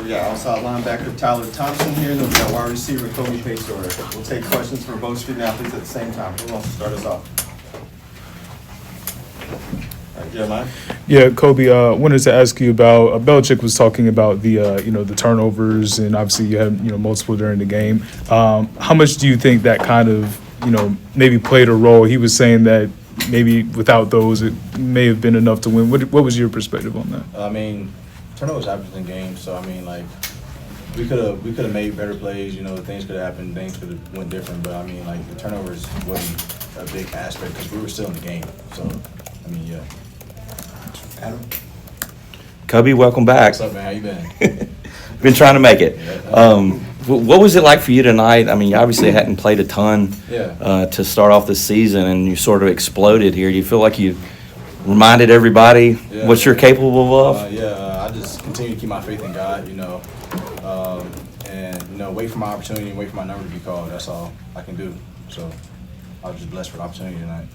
So we got outside linebacker Tyler Thompson here, and then we got wide receiver Kobe Paysour. We'll take questions from both student athletes at the same time. Who wants to start us off? All right, Jeremiah? Yeah, Kobe, wanted to ask you about Belichick was talking about the the turnovers, and obviously you had multiple during the game. How much do you think that kind of maybe played a role? He was saying that maybe without those it may have been enough to win. What was your perspective on that? I mean, turnovers happen in games, so I mean, like, we could have made better plays. Things could have happened, things could have went different. But I mean, like, the turnovers wasn't a big aspect because we were still in the game. So I mean, yeah. Adam? Kobe, welcome back. What's up, man? How you been? Been trying to make it. Yeah. What was it like for you tonight? I mean, you obviously hadn't played a ton Yeah. to start off this season, and you sort of exploded here. Do you feel like you reminded everybody Yeah. what you're capable of? I just continue to keep my faith in God, and wait for my opportunity and wait for my number to be called. That's all I can do. So I was just blessed for the opportunity tonight.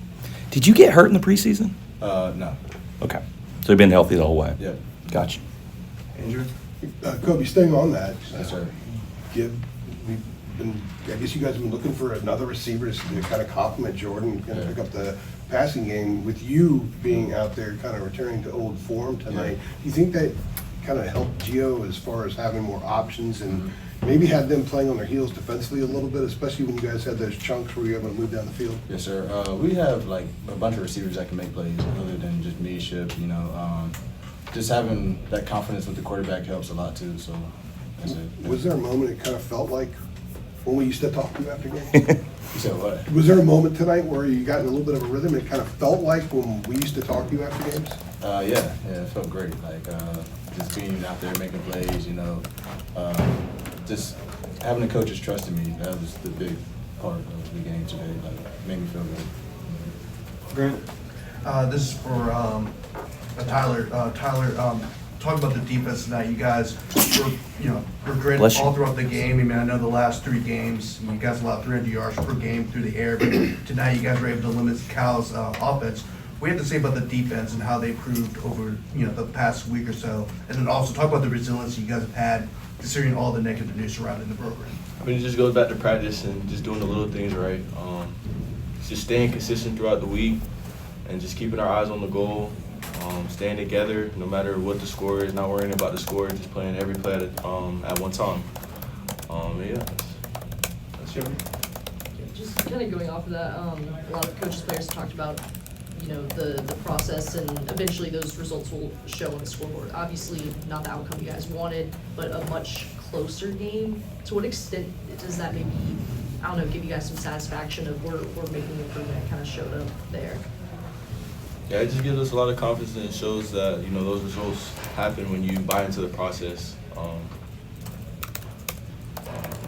Did you get hurt in the preseason? No. Okay. So you've been healthy the whole way? Yep. Gotcha. Andrew? Kobe, staying on that, Yes, sir. I guess you guys have been looking for another receiver to kind of complement Jordan, kind of pick up the passing game. With you being out there kind of returning to old form tonight, do you think that kind of helped Gio as far as having more options and maybe had them playing on their heels defensively a little bit, especially when you guys had those chunks where you were able to move down the field? Yes, sir. We have like a bunch of receivers that can make plays other than just leadership. Just having that confidence with the quarterback helps a lot too. So that's it. Was there a moment it kind of felt like when we used to talk to you after games? You said what? Was there a moment tonight where you got in a little bit of a rhythm? It kind of felt like when we used to talk to you after games? Yeah, it felt great. Like just being out there making plays. Just having the coaches trusting me. That was the big part of the game today. Like, made me feel good. Grant? This is for Tyler. Tyler, talk about the defense tonight. You guys were great Bless you. all throughout the game. I mean, I know the last 3 games, you guys allowed 300 yards per game through the air, but tonight you guys were able to limit Cal's offense. What do you have to say about the defense and how they improved over the past week or so? And then also talk about the resilience you guys have had considering all the negative news surrounding the program. I mean, it just goes back to practice and just doing the little things right. Just staying consistent throughout the week and just keeping our eyes on the goal, staying together no matter what the score is, not worrying about the score, just playing every play at one time. That's it. Just kind of going off of that, a lot of coaches, players talked about, the process, and eventually those results will show on the scoreboard. Obviously, not the outcome you guys wanted, but a much closer game. To what extent does that maybe, give you guys some satisfaction of we're making improvement and kind of showed up there? Yeah, it just gives us a lot of confidence and it shows that, those results happen when you buy into the process.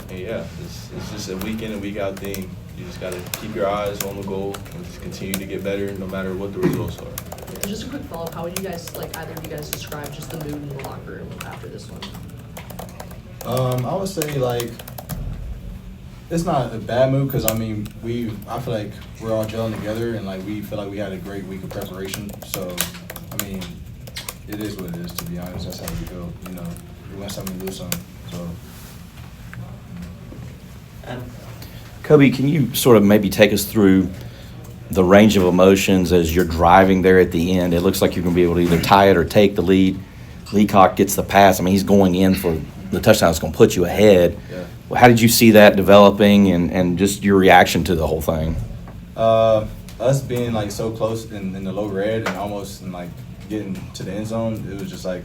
It's just a week in and week out thing. You just got to keep your eyes on the goal and just continue to get better no matter what the results are. And just a quick follow-up, how would you guys, either of you guys describe just the mood in the locker room after this one? I would say it's not a bad move because I feel like we're all gelling together and we feel like we had a great week of preparation. So it is what it is, to be honest. That's how we go. We win something, we lose something. So. Kobe, can you sort of maybe take us through the range of emotions as you're driving there at the end? It looks like you're going to be able to either tie it or take the lead. Leacock gets the pass. I mean, he's going in for the touchdown that's going to put you ahead. Yeah. How did you see that developing and just your reaction to the whole thing? Us being so close in the low red and almost getting to the end zone, it was just a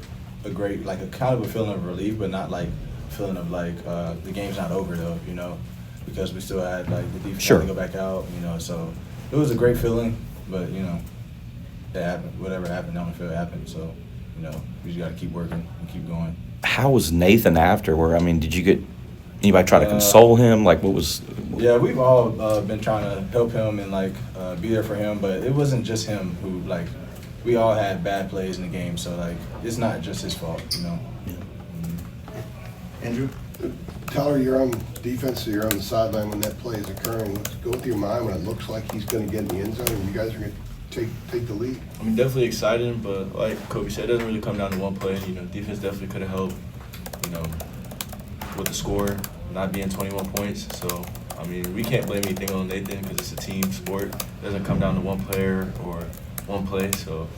great, a kind of a feeling of relief, but not a feeling of the game's not over though, because we still had the defense Sure. to go back out, so it was a great feeling, but it happened. Whatever happened on the field happened, so we just got to keep working and keep going. How was Nathan afterward? I mean, did you get anybody try to console him? What was? Yeah, we've all been trying to help him and be there for him, but it wasn't just him who we all had bad plays in the game, so it's not just his fault, Yeah. Andrew? Tyler, you're on defense, so you're on the sideline when that play is occurring. What's going through your mind when it looks like he's going to get in the end zone and you guys are going to take the lead? Definitely exciting, but like Kobe said, it doesn't really come down to one play. Defense definitely could have helped. with the score not being 21 points. So, I mean, we can't blame anything on Nathan because it's a team sport. It doesn't come down to one player or one play. So,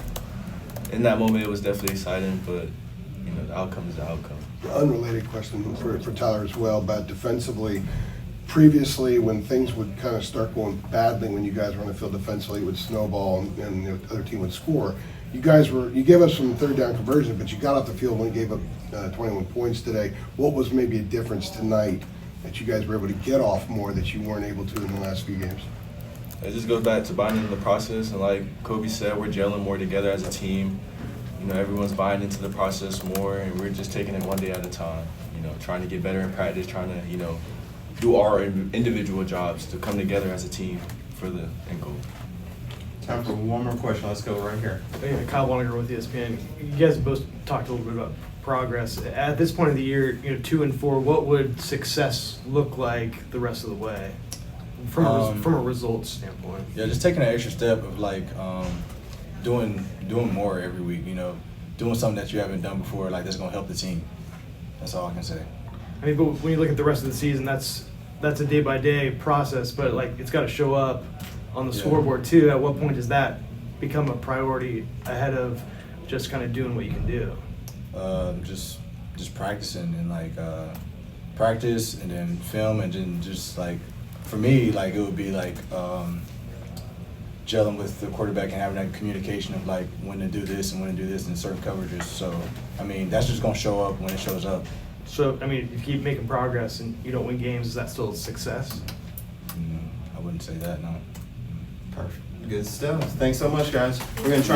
in that moment, it was definitely exciting, but, the outcome is the outcome. Unrelated question for Tyler as well, but defensively, previously when things would kind of start going badly when you guys were on the field defensively, it would snowball and the other team would score. You gave us some third down conversions, but you got off the field when you gave up 21 points today. What was maybe a difference tonight that you guys were able to get off more that you weren't able to in the last few games? It just goes back to buying into the process, and like Kobe said, we're gelling more together as a team. Everyone's buying into the process more, and we're just taking it one day at a time. Trying to get better in practice, trying to do our individual jobs to come together as a team for the end goal. Time for one more question. Let's go right here. Yeah, Kyle Waniger with ESPN. You guys both talked a little bit about progress. At this point of the year, 2-4, what would success look like the rest of the way from a results standpoint? Yeah, just taking an extra step of doing more every week. Doing something that you haven't done before, that's gonna help the team. That's all I can say. I mean, but when you look at the rest of the season, that's a day-by-day process, but it's got to show up on the scoreboard too. At what point does that become a priority ahead of just kind of doing what you can do? Just practicing and practice and then film and then just for me it would be gelling with the quarterback and having that communication of when to do this and when to do this in certain coverages. So I mean that's just gonna show up when it shows up. So I mean, if you keep making progress and you don't win games, is that still a success? I wouldn't say that, no. Perfect. Good stuff. Thanks so much, guys. We're going to try